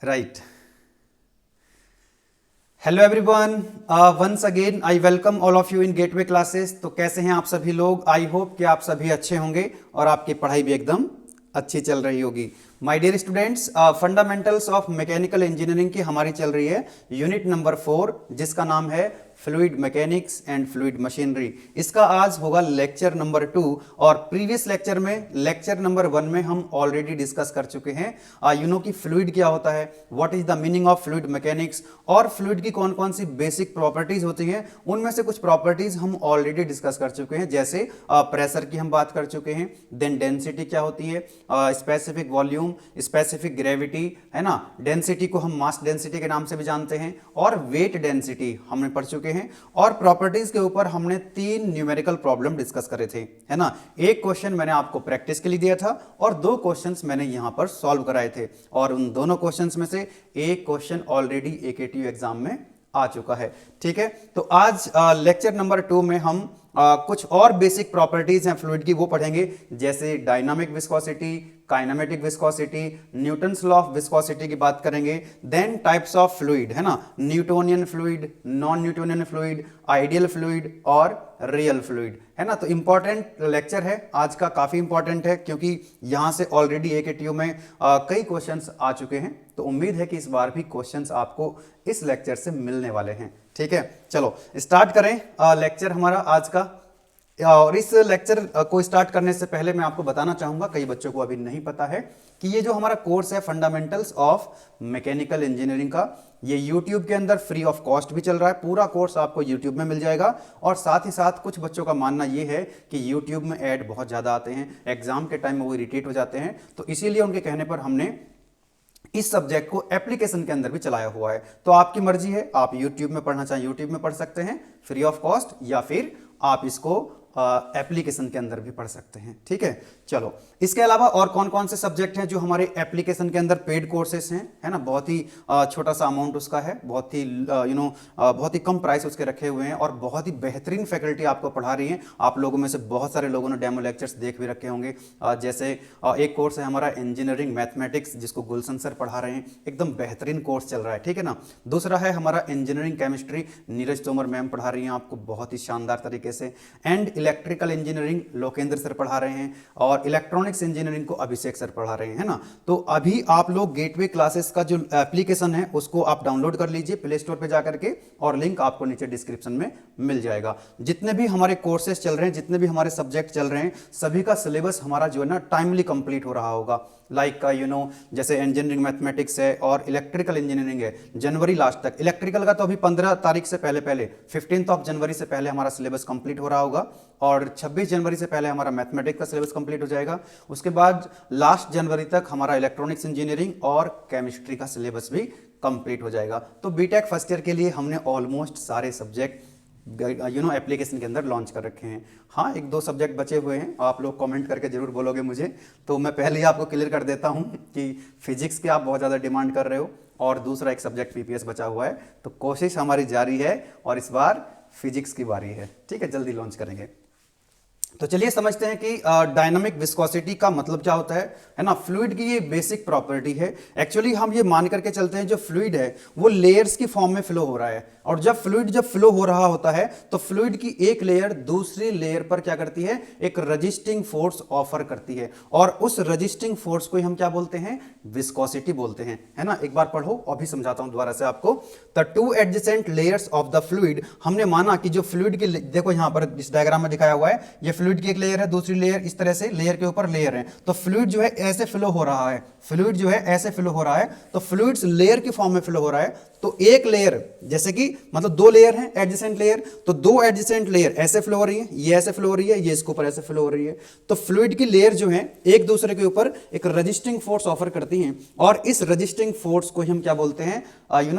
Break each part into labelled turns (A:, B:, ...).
A: Right. Hello everyone, once again I welcome all of you in Gateway Classes. तो कैसे हैं आप सभी लोग? आई होप कि आप सभी अच्छे होंगे और आपकी पढ़ाई भी एकदम अच्छी चल रही होगी। My dear students, fundamentals of mechanical engineering की हमारी चल रही है यूनिट नंबर 4, जिसका नाम है fluid mechanics and fluid machinery. इसका आज होगा लेक्चर नंबर 2 और प्रीवियस लेक्चर में लेक्चर नंबर 1 में हम ऑलरेडी डिस्कस कर चुके हैं यू नो कि फ्लूइड क्या होता है, what is the meaning of fluid mechanics और फ्लूइड की कौन कौन सी बेसिक प्रॉपर्टीज होती हैं। उनमें से कुछ प्रॉपर्टीज हम ऑलरेडी डिस्कस कर चुके हैं, जैसे प्रेशर की हम बात कर चुके हैं, देन डेंसिटी क्या होती है, स्पेसिफिक वॉल्यूम, स्पेसिफिक ग्रेविटी, है ना। डेंसिटी को हम मास डेंसिटी के नाम से भी जानते हैं और वेट डेंसिटी हमने पढ़ चुके हैं। और प्रॉपर्टीज के ऊपर हमने 3 न्यूमेरिकल प्रॉब्लम डिस्कस करे थे, है ना। एक क्वेश्चन मैंने आपको प्रैक्टिस के लिए दिया था और 2 क्वेश्चंस मैंने यहां पर सॉल्व कराए थे और उन दोनों क्वेश्चंस में से एक क्वेश्चन ऑलरेडी एकेटीयू एग्जाम में आ चुका है। ठीक है, तो आज लेक्चर नंबर 2 में हम कुछ और बेसिक प्रॉपर्टीज हैं फ्लूइड की, वो पढ़ेंगे, जैसे dynamic viscosity, kinematic viscosity, Newton's law of viscosity की बात करेंगे, देन टाइप्स ऑफ फ्लूइड, है ना, Newtonian fluid, non Newtonian fluid, ideal fluid और रियल फ्लूइड, है ना। तो इंपॉर्टेंट लेक्चर है आज का, काफी इंपॉर्टेंट है क्योंकि यहां से ऑलरेडी एकेटीयू में कई क्वेश्चंस आ चुके हैं, तो उम्मीद है कि इस बार भी क्वेश्चंस आपको इस लेक्चर से मिलने वाले हैं। ठीक है, चलो स्टार्ट करें लेक्चर हमारा आज का। और इस लेक्चर को स्टार्ट करने से पहले मैं आपको बताना चाहूंगा, कई बच्चों को अभी नहीं पता है कि ये जो हमारा कोर्स है फंडामेंटल्स ऑफ मैकेनिकल इंजीनियरिंग का, ये YouTube के अंदर फ्री ऑफ कॉस्ट भी चल रहा है। पूरा कोर्स आपको YouTube में मिल जाएगा और साथ ही साथ कुछ बच्चों का मानना ये है कि YouTube में ऐड बहुत ज़्यादा आते हैं, एग्जाम के टाइम में वो इरिटेट हो जाते हैं, तो इसीलिए उनके कहने पर हमने इस सब्जेक्ट को एप्लीकेशन के अंदर भी चलाया हुआ है। तो आपकी मर्जी है, आप YouTube में पढ़ना चाहें YouTube में पढ़ सकते हैं फ्री ऑफ कॉस्ट, या फिर आप इसको एप्लीकेशन के अंदर भी पढ़ सकते हैं। ठीक है, चलो इसके अलावा और कौन कौन से सब्जेक्ट हैं जो हमारे एप्लीकेशन के अंदर पेड कोर्सेस हैं, है ना। बहुत ही छोटा सा अमाउंट उसका है, बहुत ही बहुत ही कम प्राइस उसके रखे हुए हैं और बहुत ही बेहतरीन फैकल्टी आपको पढ़ा रही है। आप लोगों में से बहुत सारे लोगों ने डेमो लेक्चर्स देख भी रखे होंगे, जैसे एक कोर्स है हमारा इंजीनियरिंग मैथमेटिक्स, जिसको गुलशन सर पढ़ा रहे हैं, एकदम बेहतरीन कोर्स चल रहा है। ठीक है ना। दूसरा है हमारा engineering chemistry, Neeraj Tomar ma'am पढ़ा रही हैं आपको बहुत ही शानदार तरीके से। And electrical engineering Lokendra sir पढ़ा रहे हैं और इलेक्ट्रॉनिक्स इंजीनियरिंग को अभिषेक सर पढ़ा रहे हैं, है ना। तो अभी आप लोग गेटवे क्लासेस का जो एप्लीकेशन है उसको आप डाउनलोड कर लीजिए प्ले स्टोर पे जाकर के, और लिंक आपको नीचे डिस्क्रिप्शन में मिल जाएगा। जितने भी हमारे कोर्सेज चल रहे हैं, जितने भी हमारे सब्जेक्ट चल रहे हैं, सभी का सिलेबस हमारा जो है ना टाइमली कंप्लीट हो रहा होगा। लाइक जैसे इंजीनियरिंग मैथमेटिक्स है और इलेक्ट्रिकल इंजीनियरिंग है, जनवरी लास्ट तक। इलेक्ट्रिकल का तो अभी 15 तारीख से पहले 15 ऑफ जनवरी से पहले हमारा सिलेबस कंप्लीट हो रहा होगा और 26 जनवरी से पहले हमारा मैथमेटिक्स का सिलेबस कंप्लीट हो जाएगा। उसके बाद लास्ट जनवरी तक हमारा इलेक्ट्रॉनिक्स इंजीनियरिंग और केमिस्ट्री का सिलेबस भी कंप्लीट हो जाएगा। तो बीटेक फर्स्ट ईयर के लिए हमने ऑलमोस्ट सारे सब्जेक्ट एप्लीकेशन के अंदर लॉन्च कर रखे हैं। हाँ, 1-2 सब्जेक्ट बचे हुए हैं, आप लोग कमेंट करके जरूर बोलोगे मुझे, तो मैं पहले ही आपको क्लियर कर देता हूँ कि फिजिक्स की आप बहुत ज़्यादा डिमांड कर रहे हो और दूसरा एक सब्जेक्ट पीपीएस बचा हुआ है, तो कोशिश हमारी जारी है और इस बार फिजिक्स की बारी है। ठीक है, जल्दी लॉन्च करेंगे। तो चलिए समझते हैं कि डायनामिक विस्कोसिटी का मतलब क्या होता है ना। फ्लूइड की ये बेसिक प्रॉपर्टी है। एक्चुअली हम ये मान करके चलते हैं जो फ्लूइड है वो लेयर्स की फॉर्म में फ्लो हो रहा है, और जब फ्लूइड फ्लो हो रहा होता है तो फ्लूइड की एक लेयर दूसरी लेयर पर क्या करती है, एक रजिस्टिंग फोर्स ऑफर करती है, और उस रजिस्टिंग फोर्स को हम क्या बोलते हैं, विस्कोसिटी बोलते हैं, है ना। एक बार पढ़ो, अभी समझाता हूं दोबारा से आपको। The 2 adjacent layers of the fluid, हमने माना कि जो फ्लूइड की, देखो यहां पर इस डायग्राम में दिखाया हुआ है, ये फ्लूइड की एक लेयर है, दूसरी लेयर, इस तरह से लेयर के ऊपर लेयर है। तो फ्लूइड जो है ऐसे फ्लो हो रहा है, फ्लूइड जो है ऐसे फ्लो हो रहा है, तो फ्लूइड्स लेयर की फॉर्म में फ्लो हो रहा है। तो एक लेयर, जैसे कि मतलब 2 लेयर हैं एडजेसेंट लेयर, तो 2 एडजेसेंट लेयर ऐसे फ्लो हो रही है, ये ऐसे फ्लो हो रही है, ये इसके ऊपर ऐसे फ्लो हो रही है। तो फ्लूइड की लेयर जो है एक दूसरे के ऊपर एक रजिस्टिंग फोर्स ऑफर करती हैं, और इस रजिस्टिंग फोर्स को हम क्या बोलते हैं,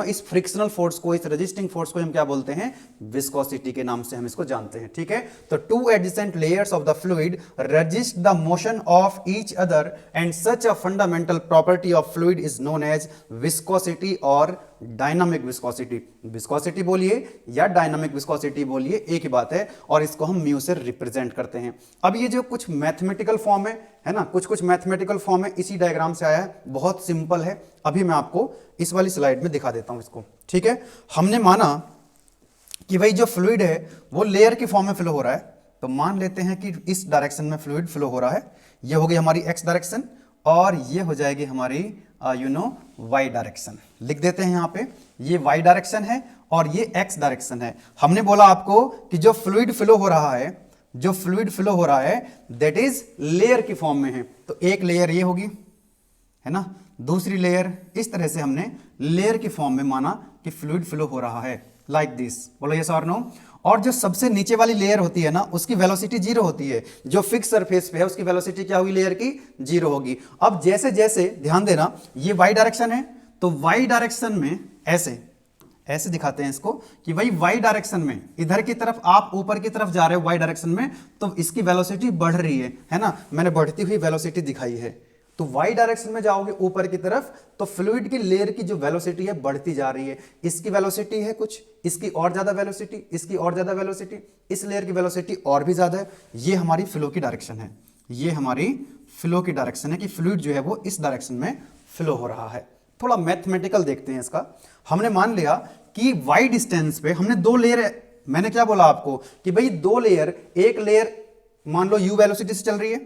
A: इस फ्रिक्शनल फोर्स को, इस रजिस्टिंग फोर्स को हम क्या बोलते हैं, विस्कोसिटी के नाम से हम इसको जानते हैं। ठीक है, तो 2 adjacent layers of the fluid resist the motion of each other and such a fundamental property of fluid is known as viscosity or dynamic viscosity. Viscosity बोलिए या डायनामिक विस्कोसिटी बोलिए, एक ही बात है, और इसको हम म्यू से रिप्रेजेंट करते हैं। अब ये जो कुछ मैथमेटिकल फॉर्म है ना, कुछ मैथमेटिकल फॉर्म है, इसी डायग्राम से आया है, बहुत सिंपल है। अभी मैं आपको इस वाली स्लाइड में दिखा देता हूं इसको, ठीक है। हमने माना कि भाई जो फ्लूइड है वो लेयर की फॉर्म में फ्लो हो रहा है, तो मान लेते हैं कि इस डायरेक्शन में फ्लूइड फ्लो हो रहा है। ये हो गई हमारी एक्स डायरेक्शन और ये हो जाएगी हमारी वाई डायरेक्शन। लिख देते हैं यहाँ पे, ये वाई डायरेक्शन है और ये एक्स डायरेक्शन है। हमने बोला आपको कि जो फ्लूइड फ्लो हो रहा है, जो फ्लूइड फ्लो हो रहा है दैट इज लेयर की फॉर्म में है। तो एक लेयर ये होगी, है ना, दूसरी लेयर, इस तरह से हमने लेयर की फॉर्म में माना कि फ्लूइड फ्लो हो रहा है, लाइक दिस। बोलो यस और नो। और जो सबसे नीचे वाली लेयर होती है ना, उसकी वेलोसिटी जीरो होती है। जो फिक्स सरफेस पे है उसकी वेलोसिटी क्या होगी, लेयर की, जीरो होगी। अब जैसे जैसे, ध्यान देना, ये वाई डायरेक्शन है, तो वाई डायरेक्शन में ऐसे ऐसे दिखाते हैं इसको कि भाई वाई डायरेक्शन में इधर की तरफ आप ऊपर की तरफ जा रहे हो वाई डायरेक्शन में, तो इसकी वेलोसिटी बढ़ रही है ना, मैंने बढ़ती हुई वेलोसिटी दिखाई है। तो वाई डायरेक्शन में जाओगे ऊपर की तरफ, तो फ्लूइड की लेयर की जो वेलोसिटी है बढ़ती जा रही है। इसकी वेलोसिटी है कुछ, इसकी और ज्यादा वेलोसिटी, इसकी और ज्यादा वेलोसिटी, इस लेयर की वेलोसिटी और भी ज्यादा है। ये हमारी फ्लो की डायरेक्शन है, ये हमारी फ्लो की डायरेक्शन है कि फ्लूइड जो है वो इस डायरेक्शन में फ्लो हो रहा है। थोड़ा मैथमेटिकल देखते हैं इसका। हमने मान लिया कि वाई डिस्टेंस पे हमने दो लेयर, मैंने क्या बोला आपको कि भाई दो लेयर, एक लेयर मान लो यू वेलोसिटी से चल रही है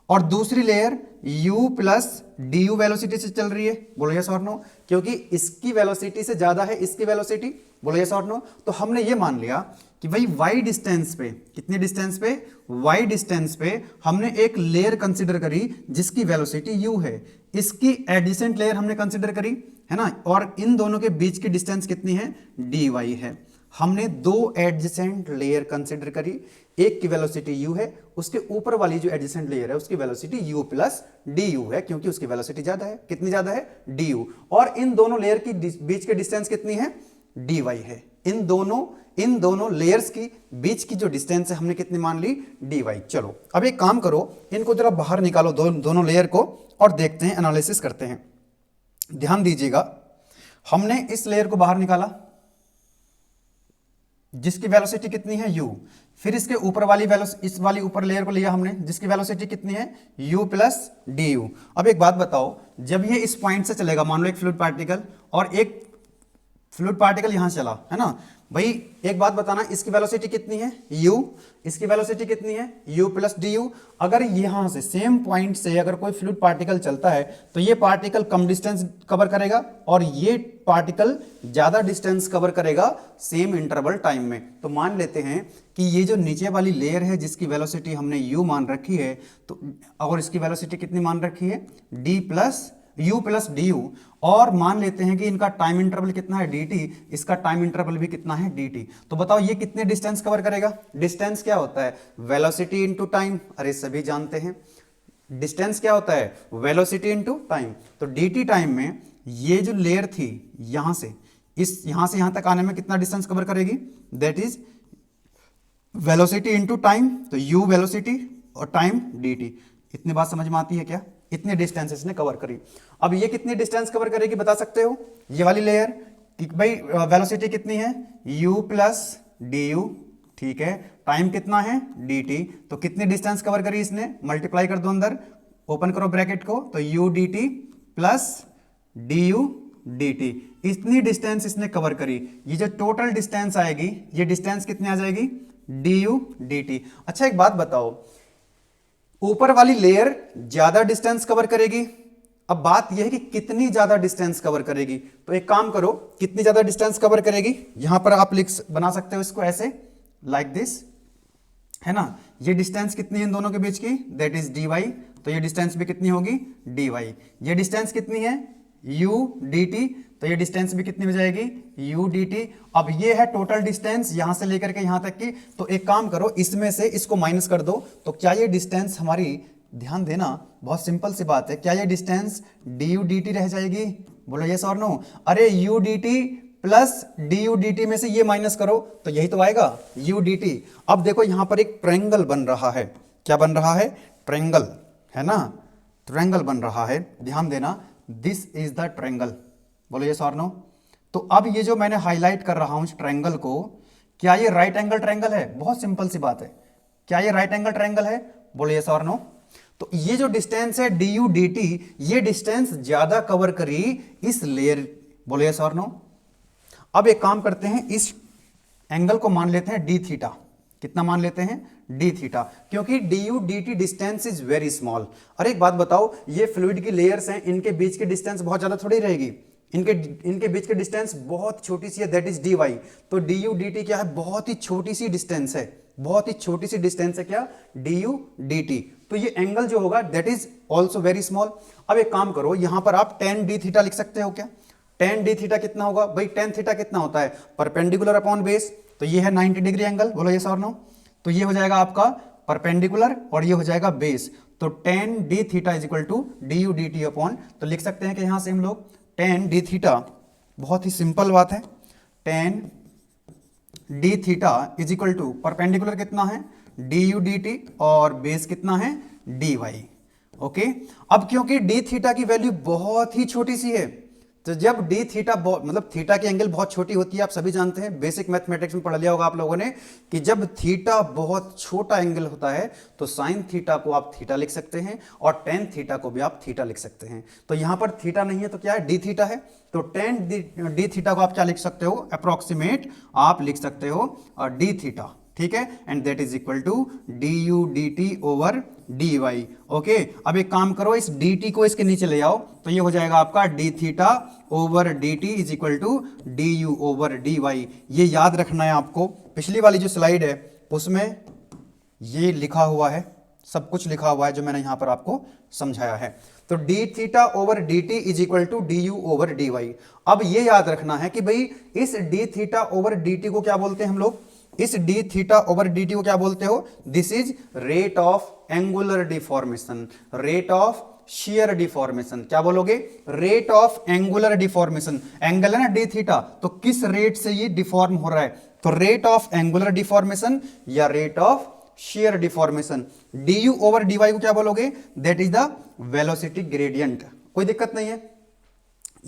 A: और दूसरी layer u plus D you velocity से चल रही है। बोलो यस और नो, क्योंकि इसकी वेलोसिटी से ज्यादा है इसकी वेलोसिटी। बोलो यस और नो। तो हमने ये मान लिया कि भाई y डिस्टेंस पे, कितनी डिस्टेंस पे, y डिस्टेंस पे हमने एक लेयर कंसिडर करी जिसकी वेलोसिटी u है। इसकी एडजेसेंट लेयर हमने कंसिडर करी, है ना, और इन दोनों के बीच की डिस्टेंस कितनी है, dy है। हमने दो एडजेसेंट लेयर कंसिडर करी, एक की वेलोसिटी u है, उसके ऊपर वाली जो एडजेसेंट लेयर है उसकी वेलोसिटी u प्लस du है, क्योंकि उसकी वेलोसिटी ज्यादा है। कितनी ज्यादा है, du। और इन दोनों लेयर की बीच की डिस्टेंस कितनी है, dy है। इन दोनों लेयर्स की बीच की जो डिस्टेंस है हमने कितनी मान ली, dy। चलो अब एक काम करो, इनको जरा बाहर निकालो, दोनों लेयर को, और देखते हैं, एनालिसिस करते हैं। ध्यान दीजिएगा, हमने इस लेयर को बाहर निकाला जिसकी वेलोसिटी कितनी है u, फिर इसके ऊपर वाली इस वाली ऊपर लेयर को लिया हमने जिसकी वेलोसिटी कितनी है, u प्लस du। अब एक बात बताओ, जब ये इस पॉइंट से चलेगा, मान लो एक फ्लूइड पार्टिकल और एक फ्लूइड पार्टिकल यहां चला, है ना भाई, एक बात बताना, इसकी वेलोसिटी कितनी है, u, इसकी वेलोसिटी कितनी है, u प्लस du। अगर यहां से सेम पॉइंट से अगर कोई फ्लूइड पार्टिकल चलता है तो ये पार्टिकल कम डिस्टेंस कवर करेगा और ये पार्टिकल ज्यादा डिस्टेंस कवर करेगा सेम इंटरवल टाइम में। तो मान लेते हैं कि ये जो नीचे वाली लेयर है जिसकी वेलोसिटी हमने u मान रखी है, तो और इसकी वेलोसिटी कितनी मान रखी है, u प्लस du, और मान लेते हैं कि इनका टाइम इंटरवल कितना है, dt, इसका टाइम इंटरवल भी कितना है, dt। तो बताओ ये कितने डिस्टेंस कवर करेगा। डिस्टेंस क्या होता है, वेलोसिटी इनटू टाइम। अरे सभी जानते हैं डिस्टेंस क्या होता है, वेलोसिटी इनटू टाइम। तो dt टाइम में ये जो लेयर थी यहां से यहां तक आने में कितना डिस्टेंस कवर करेगी, that is velocity into time. तो u वेलोसिटी और टाइम dt। इतनी बात समझ में आती है क्या, इतने डिस्टेंस इसने कवर करी। अब ये कितनी डिस्टेंस कवर करेगी बता सकते हो, ये वाली लेयर कि भाई वेलोसिटी कितनी है, u प्लस du, ठीक है, टाइम कितना है, dt। तो कितनी डिस्टेंस कवर करी इसने, मल्टीप्लाई कर दो अंदर, ओपन करो ब्रैकेट को, तो u dt plus du dt, इतनी डिस्टेंस इसने कवर करी। ये जो टोटल डिस्टेंस आएगी, ये डिस्टेंस कितनी आ जाएगी, du dt। अच्छा एक बात बताओ, ऊपर वाली लेयर ज्यादा डिस्टेंस कवर करेगी, अब बात यह है कि कितनी ज्यादा डिस्टेंस कवर करेगी। तो एक काम करो, कितनी ज्यादा डिस्टेंस कवर करेगी, यहां पर आप बना सकते हो इसको ऐसे, लाइक दिस, है ना। ये डिस्टेंस कितनी है इन दोनों के बीच की, दैट इज dy। तो ये डिस्टेंस भी कितनी होगी, dy। ये डिस्टेंस कितनी है, u dt। तो ये डिस्टेंस भी कितनी हो जाएगी, u dt। अब ये है टोटल डिस्टेंस यहां से लेकर के यहां तक की। तो एक काम करो, इसमें से इसको माइनस कर दो, तो क्या ये डिस्टेंस हमारी, ध्यान देना बहुत सिंपल सी बात है, क्या ये डिस्टेंस du dt रह जाएगी। बोलो यस और नो। अरे u dt plus du dt में से ये माइनस करो तो यही तो आएगा, u dt। अब देखो यहां पर एक ट्रायंगल बन रहा है, क्या बन रहा है, ट्रायंगल, है ना, ट्रायंगल बन रहा है, ध्यान देना, दिस इज द ट्रायंगल। बोलो यस और नो। तो अब ये जो मैंने हाईलाइट कर रहा हूं इस ट्रायंगल को, क्या ये राइट एंगल ट्रायंगल है? बहुत सिंपल सी बात है, क्या ये राइट एंगल ट्रायंगल है? बोलो यस और नो। तो ये जो डिस्टेंस है डी यू डी टी, ये डिस्टेंस ज्यादा कवर करी इस लेयर, बोलो यस और नो। अब एक काम करते हैं, इस एंगल को मान लेते हैं डी थीटा। कितना मान लेते हैं? डी थीटा, क्योंकि D u d T distance is very small. और एक बात बताओ, ये फ्लूइड की लेयर्स हैं, इनके बीच की डिस्टेंस बहुत ज्यादा थोड़ी रहेगी, इनके बीच की डिस्टेंस बहुत छोटी सी है, दैट इज डी वाई। तो डी यू डी टी क्या है? बहुत ही छोटी सी डिस्टेंस है, बहुत ही छोटी सी डिस्टेंस है क्या? D u d T. तो ये एंगल जो होगा that is also very small. अब एक काम करो, यहां पर आप टेन डी थीटा लिख सकते हो क्या? टेन डी थीटा कितना होगा भाई? टेन थीटा कितना होता है? Perpendicular upon base. तो ये है 90 डिग्री एंगल, बोलो यस और नो। तो ये हो जाएगा आपका परपेंडिकुलर और ये हो जाएगा बेस। तो tan d theta is equal to d u d t upon, तो लिख सकते हैं कि यहां से हम लोग टेन डी थीटा, बहुत ही सिंपल बात है, tan d theta is equal to perpendicular कितना है? डी यू डी टी, और बेस कितना है? D y. ओके, अब क्योंकि डी थीटा की वैल्यू बहुत ही छोटी सी है, तो जब डी थीटा मतलब थीटा की एंगल बहुत छोटी होती है, आप सभी जानते हैं, बेसिक मैथमेटिक्स में पढ़ लिया होगा आप लोगों ने कि जब थीटा बहुत छोटा एंगल होता है तो साइन थीटा को आप थीटा लिख सकते हैं और टेन थीटा को भी आप थीटा लिख सकते हैं। तो यहां पर थीटा नहीं है तो क्या है? डी थीटा है। तो टेन डी थीटा को आप क्या लिख सकते हो? अप्रोक्सीमेट आप लिख सकते हो डी थीटा, ठीक है, and that is equal to d u d t over d y. Okay, अब एक काम करो, इस डी टी को इसके नीचे ले आओ, तो ये हो जाएगा आपका d theta over d t is equal to d u over d y. ये याद रखना है आपको, पिछली वाली जो स्लाइड है उसमें ये लिखा हुआ है, सब कुछ लिखा हुआ है जो मैंने यहां पर आपको समझाया है। तो d theta over d t is equal to d u over d y. अब ये याद रखना है कि भाई इस d theta over d t को क्या बोलते हैं हम लोग? इस d theta over d t को क्या बोलते हो? This is rate of angular deformation, rate of shear deformation. क्या बोलोगे? Rate of angular deformation. Angle है ना डी थीटा, तो किस रेट से ये डिफॉर्म हो रहा है? तो रेट ऑफ एंगुलर डिफॉर्मेशन या rate of shear deformation. D u over d y को क्या बोलोगे? That is the velocity gradient. कोई दिक्कत नहीं है,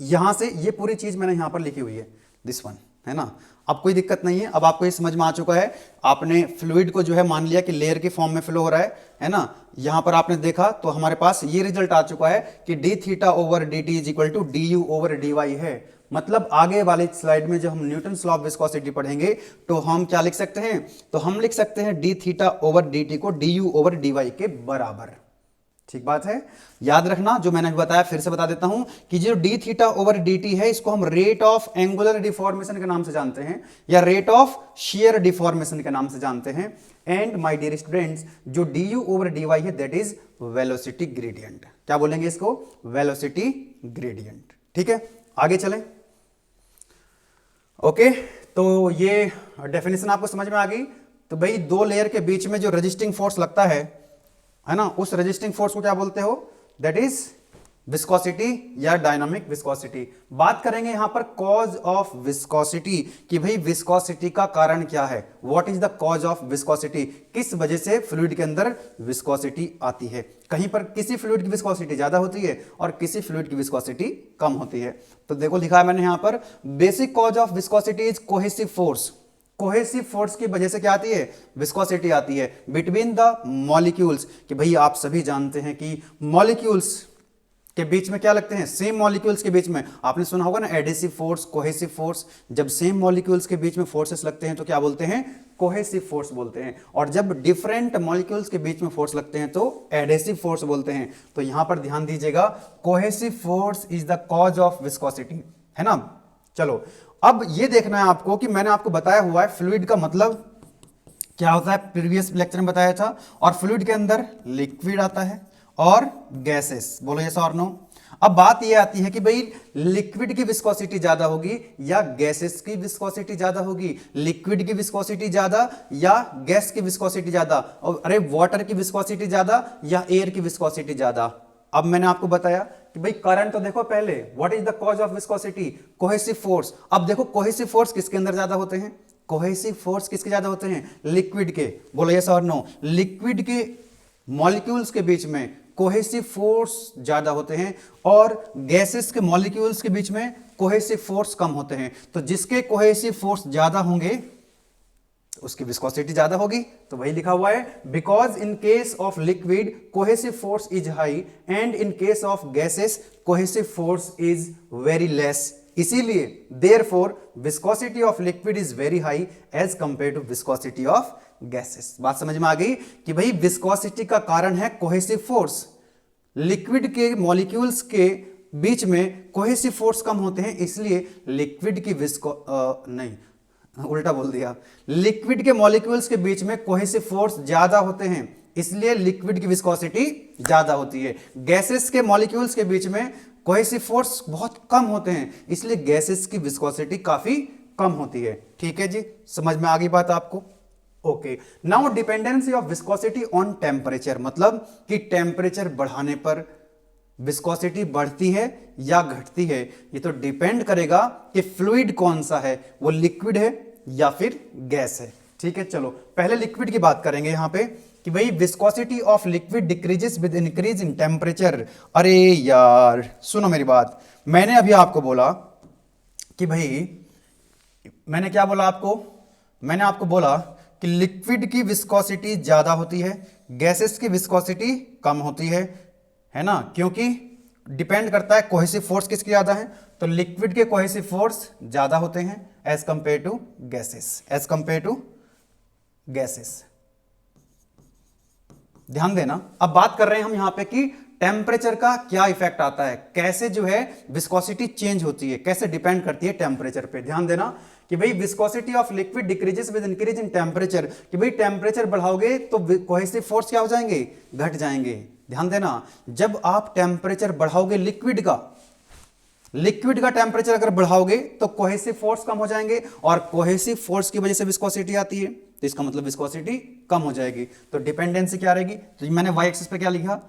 A: यहां से ये पूरी चीज मैंने यहां पर लिखी हुई है, दिस वन, है ना। अब कोई दिक्कत नहीं है, अब आपको ये समझ में आ चुका है। आपने फ्लूइड को जो है मान लिया कि लेयर के फॉर्म में फ्लो हो रहा है ना। यहां पर आपने देखा तो हमारे पास ये रिजल्ट आ चुका है कि d theta over d t is equal to d u over d y है। मतलब आगे वाली स्लाइड में जब हम न्यूटन्स लॉ ऑफ विस्कोसिटी पढ़ेंगे तो हम क्या लिख सकते हैं? तो हम लिख सकते हैं d theta over d t को d u over d y के बराबर। ठीक बात है, याद रखना जो मैंने बताया, फिर से बता देता हूं कि जो D theta over d t है इसको हम रेट ऑफ एंगुलर डिफॉर्मेशन के नाम से जानते हैं या रेट ऑफ शेयर डिफॉर्मेशन के नाम से जानते हैं। एंड माय डियर स्टूडेंट्स, जो d u over d y है दैट इज वेलोसिटी ग्रेडियंट। क्या बोलेंगे इसको? Velocity gradient. ठीक है, आगे चलें। ओके, तो ये डेफिनेशन आपको समझ में आ गई। तो भाई दो लेयर के बीच में जो रजिस्टिंग फोर्स लगता है ना, उस रजिस्टिंग फोर्स को क्या बोलते हो? दैट इज विस्कोसिटी या डायनामिक विस्कोसिटी। बात करेंगे यहां पर कॉज ऑफ विस्कोसिटी कि भाई विस्कोसिटी का कारण क्या है? What is the cause of viscosity? किस वजह से फ्लूइड के अंदर विस्कोसिटी आती है? कहीं पर किसी फ्लूइड की विस्कोसिटी ज्यादा होती है और किसी फ्लूइड की विस्कोसिटी कम होती है। तो देखो लिखा है मैंने यहां पर, basic cause of viscosity is cohesive force. Cohesive force की वजह से क्या आती है? विस्कोसिटी आती है बिटवीन द मॉलिक्यूल्स। कि भाई आप सभी जानते हैं कि मॉलिक्यूल्स के बीच में क्या लगते हैं? सेम मॉलिक्यूल्स के बीच में आपने सुना होगा ना एडेसिव फोर्स, कोहेसिव फोर्स। जब सेम मॉलिक्यूल्स के बीच में फोर्सेस लगते हैं तो क्या बोलते हैं? कोहेसिव फोर्स बोलते हैं। और जब डिफरेंट मॉलिक्यूल्स के बीच में फोर्स लगते हैं तो एडेसिव फोर्स बोलते हैं। तो यहां पर ध्यान दीजिएगा, cohesive force is the cause of viscosity, है ना। चलो अब ये देखना है आपको कि मैंने आपको बताया हुआ है फ्लूइड का मतलब क्या होता है, प्रीवियस लेक्चर में बताया था। और फ्लूइड के अंदर लिक्विड आता है और गैसेस। बोलो यस और नो। अब बात ये आती है कि भाई लिक्विड की विस्कोसिटी ज्यादा होगी या गैसेस की विस्कोसिटी ज्यादा होगी? लिक्विड की विस्कोसिटी ज्यादा या गैस की विस्कोसिटी ज्यादा? और अरे वाटर की विस्कोसिटी ज्यादा या एयर की विस्कोसिटी ज्यादा? अब मैंने आपको बताया कि भाई करंट तो देखो पहले, what is the cause of viscosity? Cohesive force. अब देखो कोहेसिव फोर्स किसके अंदर ज्यादा होते हैं? कोहेसिव फोर्स किसके ज्यादा होते हैं? लिक्विड के। बोलो यस और नो। लिक्विड के मॉलिक्यूल्स के बीच में कोहेसिव फोर्स ज्यादा होते हैं और गैसेस के मॉलिक्यूल्स के बीच में कोहेसिव फोर्स कम होते हैं। तो जिसके कोहेसिव फोर्स ज्यादा होंगे उसकी विस्कोसिटी ज्यादा होगी। तो वही लिखा हुआ है, because in case of liquid cohesive force is high and in case of gases cohesive force is very less. इसीलिए therefore viscosity of liquid is very high as compare to viscosity of gases. बात समझ में आ गई कि भाई viscosity का कारण है कोहेसिव फोर्स। लिक्विड के मॉलिक्यूल्स के बीच में कोहेसिव फोर्स कम होते हैं, इसलिए लिक्विड की उल्टा बोल दिया, लिक्विड के मॉलिक्यूल्स के बीच में कोहेसिव फोर्स ज्यादा होते हैं, इसलिए लिक्विड की विस्कोसिटी ज्यादा होती है। गैसेस के मॉलिक्यूल्स के बीच में कोहेसिव फोर्स बहुत कम होते हैं, इसलिए गैसेस की विस्कोसिटी काफी कम होती है। ठीक है जी, समझ में आ गई बात आपको? Okay, now dependency of viscosity on temperature, मतलब कि टेम्परेचर बढ़ाने पर विस्कोसिटी बढ़ती है या घटती है, ये तो डिपेंड करेगा कि फ्लूइड कौन सा है, वो लिक्विड है या फिर गैस है। ठीक है, चलो पहले लिक्विड की बात करेंगे यहां पे कि भाई viscosity of liquid decreases with increase in temperature. अरे यार सुनो मेरी बात, मैंने अभी आपको बोला कि भाई, मैंने क्या बोला आपको? मैंने आपको बोला कि लिक्विड की विस्कोसिटी ज्यादा होती है, गैसेस की विस्कोसिटी कम होती है ना, क्योंकि डिपेंड करता है कोहेसिव फोर्स किसके ज्यादा है। तो लिक्विड के कोहेसिव फोर्स ज्यादा होते हैं as compare to gases, as compare to gases. ध्यान देना, अब बात कर रहे हैं हम यहां पे कि टेम्परेचर का क्या इफेक्ट आता है, कैसे जो है विस्कोसिटी चेंज होती है, कैसे डिपेंड करती है टेम्परेचर पे। ध्यान देना कि भाई viscosity of liquid decreases with increase in temperature, कि भाई टेम्परेचर बढ़ाओगे तो कोहेसिव फोर्स क्या हो जाएंगे? घट जाएंगे। ध्यान देना, जब आप टेम्परेचर बढ़ाओगे लिक्विड का टेम्परेचर अगर बढ़ाओगे तो कोहेसिव फोर्स कम हो जाएंगे, और कोहेसिव फोर्स की वजह से विस्कोसिटी आती है, तो इसका मतलब विस्कोसिटी कम हो जाएगी। तो डिपेंडेंसी क्या रहेगी? तो मैंने वाई एक्सिस पे क्या लिखा?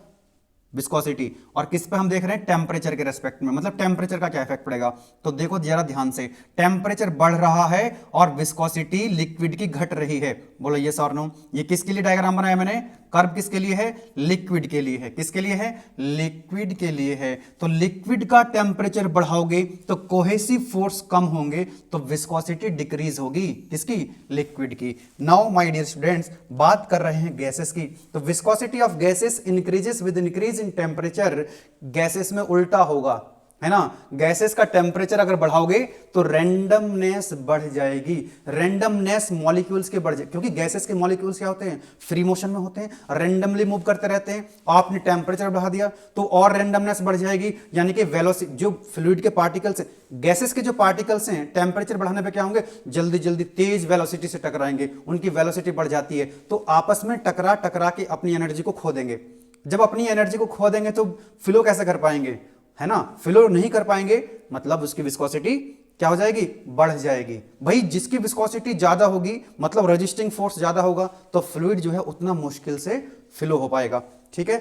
A: विस्कोसिटी, और किस पे हम देख रहे हैं? टेम्परेचर के रेस्पेक्ट में, मतलब टेम्परेचर का क्या इफेक्ट पड़ेगा। तो देखो जरा ध्यान से, टेम्परेचर बढ़ रहा है और विस्कोसिटी लिक्विड की घट रही है। बोलो यस और नो। ये किसके लिए डायग्राम बनाया मैंने? कर्व किसके लिए है? लिक्विड के लिए है। किसके लिए है? लिक्विड के लिए है। तो लिक्विड का टेम्परेचर बढ़ाओगे तो कोहेसिव फोर्स कम होंगे, तो विस्कोसिटी डिक्रीज होगी। किसकी? लिक्विड की। नाउ माय डियर स्टूडेंट्स, बात कर रहे हैं गैसेस की। तो viscosity of gases increases with increase in temperature, gases में उल्टा होगा, है ना। गैसेस का टेम्परेचर अगर बढ़ाओगे तो रैंडमनेस बढ़ जाएगी, रैंडमनेस मॉलिक्यूल्स के बढ़ जाए, क्योंकि गैसेस के मॉलिक्यूल्स क्या होते हैं? फ्री मोशन में होते हैं, रैंडमली मूव करते रहते हैं। आपने टेम्परेचर बढ़ा दिया तो और रैंडमनेस बढ़ जाएगी, यानी कि वेलोसिटी, जो फ्लूइड के पार्टिकल्स हैं, गैसेस के जो पार्टिकल्स हैं, टेम्परेचर बढ़ाने पे क्या होंगे? जल्दी जल्दी तेज वेलोसिटी से टकराएंगे, उनकी वेलोसिटी बढ़ जाती है, तो आपस में टकरा टकरा के अपनी एनर्जी को खो देंगे। जब अपनी एनर्जी को खो देंगे तो फ्लो कैसे कर पाएंगे, है ना। फ्लो नहीं कर पाएंगे, मतलब उसकी विस्कोसिटी क्या हो जाएगी? बढ़ जाएगी। भाई जिसकी विस्कोसिटी ज्यादा होगी, मतलब रेजिस्टिंग फोर्स ज्यादा होगा, तो फ्लूइड जो है उतना मुश्किल से फ्लो हो पाएगा। ठीक है,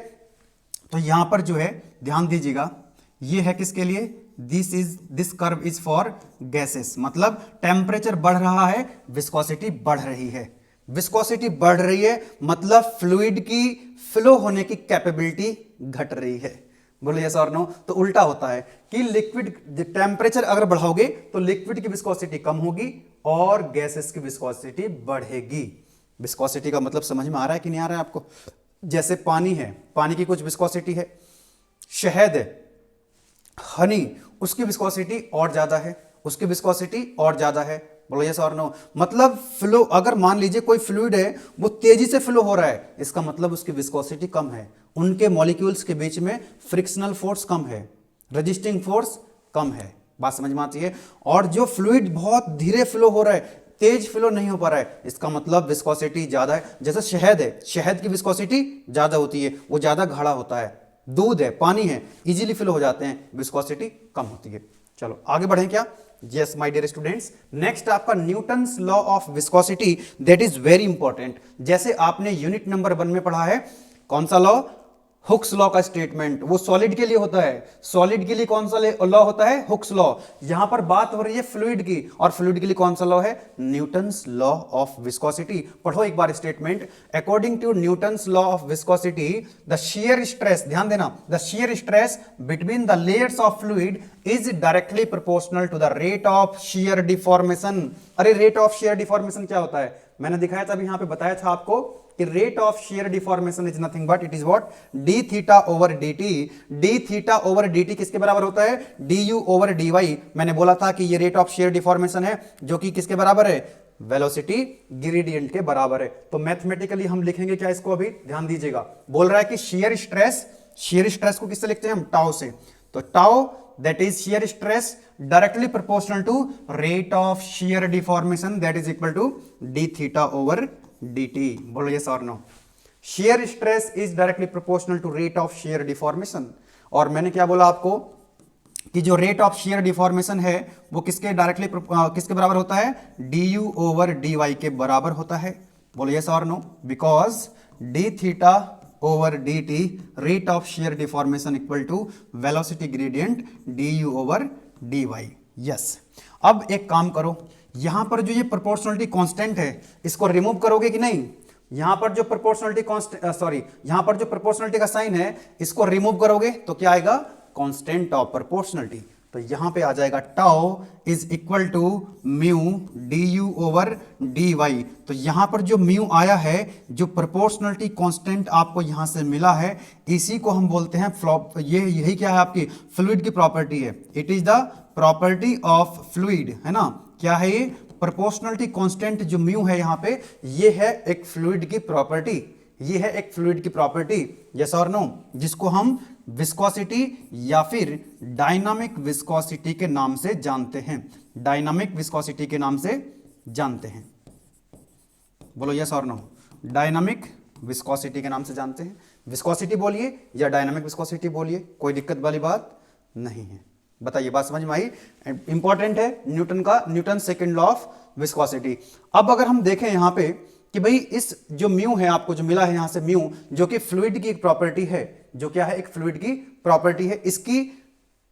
A: तो यहां पर जो है ध्यान दीजिएगा, ये है किसके लिए? This curve is for gases, मतलब टेम्परेचर बढ़ रहा है, विस्कोसिटी बढ़ रही है। विस्कोसिटी बढ़ रही है मतलब फ्लूइड की फ्लो होने की कैपेबिलिटी घट रही है। बोलो यस और नो। तो उल्टा होता है कि लिक्विड टेम्परेचर अगर बढ़ाओगे तो लिक्विड की विस्कोसिटी कम होगी और गैसेस की विस्कोसिटी बढ़ेगी। विस्कोसिटी का मतलब समझ में आ रहा है कि नहीं आ रहा है आपको? जैसे पानी है, पानी की कुछ विस्कोसिटी है, शहद है, हनी, उसकी विस्कोसिटी और ज्यादा है, उसकी विस्कोसिटी और ज्यादा है। बोलो यस और नो। मतलब फ्लो, अगर मान लीजिए कोई फ्लूइड है वो तेजी से फ्लो हो रहा है, इसका मतलब उसकी विस्कोसिटी कम है, उनके मॉलिक्यूल्स के बीच में फ्रिक्शनल फोर्स कम है, रेजिस्टिंग फोर्स कम है। बात समझ में आती है। और जो फ्लूइड बहुत धीरे फ्लो हो रहा है, तेज फ्लो नहीं हो पा रहा है, इसका मतलब विस्कोसिटी ज्यादा है। जैसे शहद है, शहद की विस्कोसिटी ज्यादा होती है, वो ज्यादा गाढ़ा होता है। दूध है, पानी है, इजीली फ्लो हो जाते हैं, विस्कोसिटी कम होती है। चलो आगे बढ़ें क्या? Yes my dear students, next आपका Newton's law of viscosity, that is very important. जैसे आपने यूनिट नंबर 1 में पढ़ा है, कौन सा लॉ? हुक्स लॉ का स्टेटमेंट, वो सॉलिड के लिए होता है। सॉलिड के लिए कौन सा लॉ होता है? Hooke's law. यहां पर बात हो रही है फ्लूइड की, और फ्लूइड के लिए कौन सा लॉ है? Newton's law of viscosity. पढ़ो एक बार statement. According to Newton's law of viscosity, the shear stress, ध्यान देना, the shear stress between the layers of fluid is directly proportional to the rate of shear deformation. अरे rate of shear deformation क्या होता है? मैंने दिखाया था अभी, यहां पे बताया था आपको कि rate of shear deformation is nothing but it is what? D theta over d t. D theta over d t किसके बराबर होता है? D u over d y. मैंने बोला था कि ये रेट ऑफ शेयर डिफॉर्मेशन है, जो कि किसके बराबर है? वेलोसिटी ग्रेडियंट के बराबर है। तो मैथमेटिकली हम लिखेंगे क्या इसको? अभी ध्यान दीजिएगा। बोल रहा है कि शेयर स्ट्रेस को किससे लिखते हैं हम? टाउ से। तो tau that is shear stress directly proportional to rate of shear deformation, that is equal to d theta over dt. बोलो yes or no? shear stress is directly proportional to rate of shear deformation। और मैंने क्या बोला आपको कि जो rate of shear deformation है वो किसके डायरेक्टली किसके बराबर होता है? du ओवर dy के बराबर होता है। बोलो yes or no? Because d theta over dt rate of shear deformation equal to velocity gradient du over dy। yes। अब एक काम करो, यहां पर जो ये प्रोपोर्शनलिटी कांस्टेंट है इसको रिमूव करोगे कि नहीं? यहां पर जो प्रोपोर्शनलिटी यहां पर जो प्रोपोर्शनलिटी का साइन है इसको रिमूव करोगे तो क्या आएगा? Constant of proportionality. तो यहां पे आ जाएगा tau is equal to mu d u over d y. तो यहां पर जो म्यू आया है, जो प्रोपोर्शनलिटी कांस्टेंट आपको यहां से मिला है, इसी को हम बोलते हैं यही क्या है? आपकी फ्लूइड की प्रॉपर्टी है। It is the property of fluid, है ना? क्या है ये? प्रोपोर्शनलिटी कांस्टेंट जो म्यू है यहां पे, ये है एक फ्लूइड की प्रॉपर्टी। ये है एक फ्लूइड की प्रॉपर्टी, यस और नो, जिसको हम विस्कोसिटी या फिर डायनामिक विस्कोसिटी के नाम से जानते हैं। डायनामिक विस्कोसिटी के नाम से जानते हैं। बोलो यस और नो? डायनामिक विस्कोसिटी के नाम से जानते हैं। विस्कोसिटी बोलिए या डायनामिक विस्कोसिटी बोलिए, कोई दिक्कत वाली बात नहीं है। बताइए, बात समझ में आई? इंपॉर्टेंट है Newton second law of viscosity. अब अगर हम देखें यहां पे कि भाई इस जो म्यू है, आपको जो मिला है यहां से म्यू, जो कि फ्लूइड की एक प्रॉपर्टी है, जो क्या है? एक फ्लूइड की प्रॉपर्टी है, इसकी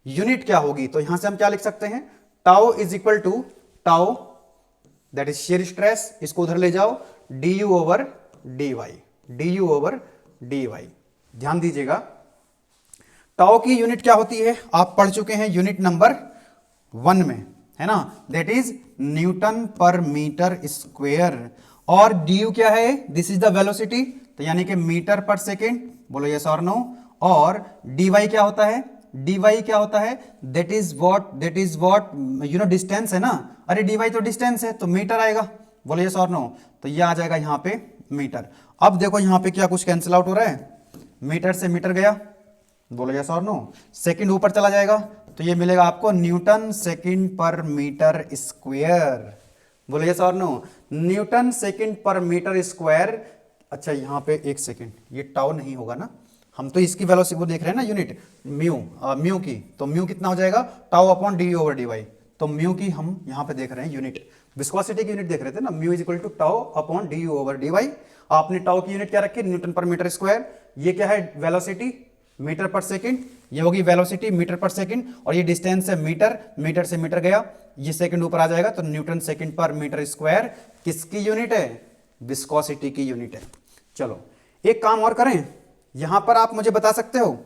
A: यूनिट क्या होगी? तो यहां से हम क्या लिख सकते हैं? Tau is equal to tau that is shear stress, इसको उधर ले जाओ, d u over d y, d u over d y. ध्यान दीजिएगा, टाउ की यूनिट क्या होती है? आप पढ़ चुके हैं यूनिट नंबर 1 में, है ना? दैट इज न्यूटन पर मीटर स्क्वेयर। और du क्या है? दिस इज द वेलोसिटी, तो यानी कि मीटर पर सेकेंड। बोलो यस और नो? और dy क्या होता है? dy क्या होता है? That is what you know distance, है ना? अरे dy तो डिस्टेंस है, तो मीटर आएगा। बोलो यस और नो? तो ये आ जाएगा यहां पे मीटर। अब देखो यहां पे क्या कुछ कैंसिल आउट हो रहा है? मीटर से मीटर गया, बोलो यस और नो? सेकंड ऊपर चला जाएगा तो ये मिलेगा आपको Newton second per metre square. बोलो यस और no? Newton second per metre square. अच्छा यहां पे एक सेकंड, ये टाउ नहीं होगा ना? हम तो इसकी वेलोसिटी वो देख रहे हैं ना, यूनिट म्यू की। तो म्यू कितना हो जाएगा? Tau upon d over d y. तो म्यू की हम यहां पे देख रहे हैं यूनिट, विस्कोसिटी की यूनिट देख रहे थे ना, mu is equal to tau upon d u over d y. आपने टाउ की यूनिट क्या रखी? न्यूटन पर मीटर स्क्वायर। ये क्या है? वेलोसिटी मीटर पर सेकंड, ये होगी वेलोसिटी मीटर पर सेकंड, और ये डिस्टेंस है मीटर, मीटर से मीटर गया, ये सेकंड ऊपर आ जाएगा, तो Newton second per metre square किसकी यूनिट है? विस्कोसिटी की यूनिट है। चलो एक काम और करें, यहां पर आप मुझे बता सकते हो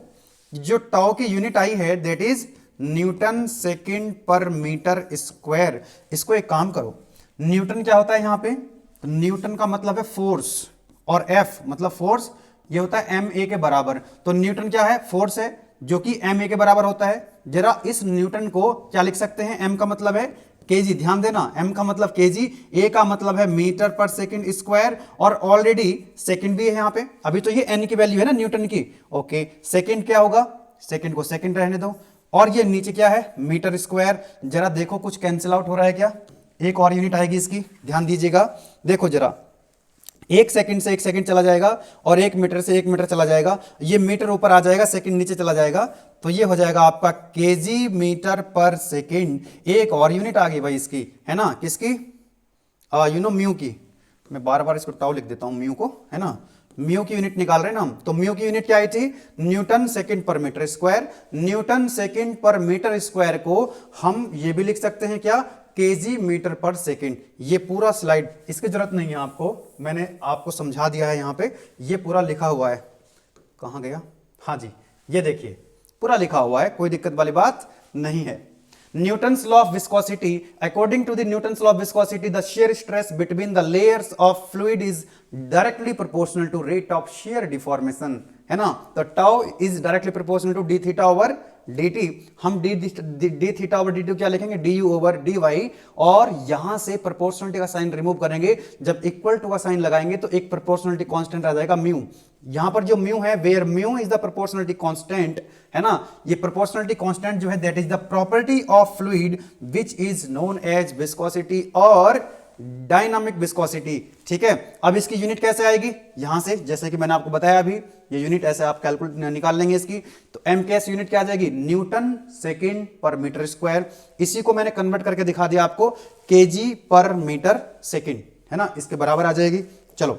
A: जो टाउ की यूनिट आई है that is Newton second per metre square. इसको एक काम करो, न्यूटन क्या होता है यहां पे? तो न्यूटन का मतलब है फोर्स, और एफ मतलब फोर्स, ये होता है एम ए के बराबर। तो न्यूटन क्या है? फोर्स है, जो कि एम ए के बराबर होता है। जरा इस न्यूटन को क्या लिख सकते हैं? एम का मतलब है केजी, ध्यान देना, एम का मतलब केजी, ए का मतलब है मीटर पर सेकंड स्क्वायर, और ऑलरेडी सेकंड भी है यहाँ पे। अभी तो ये एन की वैल्यू है ना न्यूटन की। ओके, सेकंड क्या होगा? सेकंड को सेकंड रहने दो, और ये नीचे क्या है? Metre square. जरा देखो कुछ कैंसिल आउट हो रहा है क्या? एक और यूनिट आएगी इसकी, ध्यान दीजिएगा। देखो जरा, एक सेकंड से एक सेकंड चला जाएगा, और एक मीटर से एक मीटर चला जाएगा, ये मीटर ऊपर आ जाएगा, सेकंड नीचे चला जाएगा, तो ये हो जाएगा आपका केजी मीटर पर सेकंड। एक और यूनिट आ गई भाई इसकी, है ना? किसकी? यू नो म्यू की। मैं बार बार इसको टाउ लिख देता हूं, म्यू को, है ना? म्यू की यूनिट निकाल रहे हैं ना हम, तो म्यू की यूनिट क्या आई थी, Newton second per metre square. Newton second per metre square को हम ये भी लिख सकते हैं क्या, केजी मीटर पर सेकंड। ये पूरा स्लाइड, इसकी जरूरत नहीं है आपको, मैंने आपको समझा दिया है, यहां पे ये पूरा लिखा हुआ है। कहां गया, हाँ जी, ये देखिए पूरा लिखा हुआ है, कोई दिक्कत वाली बात नहीं है। Newton's law of viscosity. According to the Newton's law of viscosity, the shear stress between the layers of fluid is directly proportional to rate of shear deformation, है ना। तो tau is directly proportional to d theta over dt। हम d theta over dt क्या लिखेंगे, du over dy, और यहां से proportionality का साइन रिमूव करेंगे। जब इक्वल टू का साइन लगाएंगे तो एक प्रोपोर्शनलिटी कांस्टेंट आ जाएगा म्यू। यहां पर जो म्यू है, where mu is the proportionality constant, है ना, ये प्रोपोर्शनलिटी कांस्टेंट जो है that is the property of fluid which is known as viscosity और डायनामिक विस्कोसिटी। ठीक है, अब इसकी यूनिट कैसे आएगी, यहां से जैसे कि मैंने आपको बताया अभी, ये यूनिट ऐसे आप कैलकुलेट निकाल लेंगे इसकी, तो एम के एस यूनिट क्या आ जाएगी, न्यूटन सेकेंड पर मीटर स्क्वायर। इसी को मैंने कन्वर्ट करके दिखा दिया आपको, केजी पर मीटर सेकेंड, है ना, इसके बराबर आ जाएगी। चलो,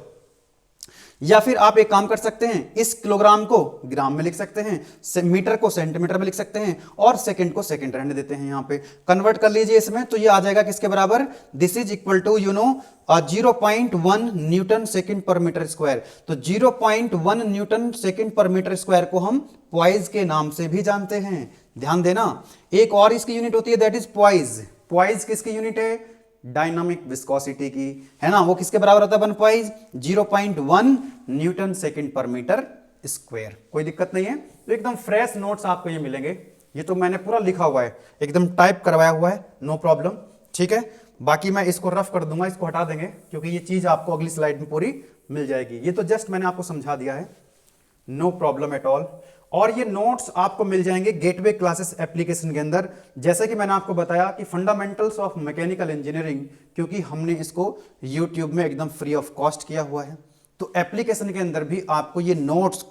A: या फिर आप एक काम कर सकते हैं, इस किलोग्राम को ग्राम में लिख सकते हैं, मीटर को सेंटीमीटर में लिख सकते हैं, और सेकंड को सेकंड रहने देते हैं। यहां पे कन्वर्ट कर लीजिए इसमें, तो ये आ जाएगा किसके बराबर, this is equal to 0.1 newton second per metre square. तो 0.1 newton second per metre square को हम पॉइज के नाम से भी जानते हैं। ध्यान देना, एक और इसकी यूनिट होती है दैट इज पॉइज। पॉइज किसकी यूनिट है, डायनामिक विस्कोसिटी की, है ना। वो किसके बराबर होता है, 1 0.1 newton second per metre square. कोई दिक्कत नहीं है, तो एकदम फ्रेश नोट्स आपको ये मिलेंगे। ये तो मैंने पूरा लिखा हुआ है, एकदम टाइप करवाया हुआ है, नो प्रॉब्लम। ठीक है, बाकी मैं इसको रफ कर दूंगा, इसको हटा देंगे, क्योंकि ये चीज आपको अगली स्लाइड में पूरी मिल जाएगी। ये तो जस्ट मैंने आपको समझा दिया है, नो प्रॉब्लम एट ऑल। और ये नोट्स आपको मिल जाएंगे गेटवे क्लासेस एप्लीकेशन के अंदर। जैसे कि मैंने आपको बताया कि फंडामेंटल्स ऑफ मैकेनिकल इंजीनियरिंग, क्योंकि हमने इसको यूट्यूब में एकदम फ्री ऑफ कॉस्ट किया हुआ है, तो एप्लीकेशन के अंदर भी आपको ये नोट्स,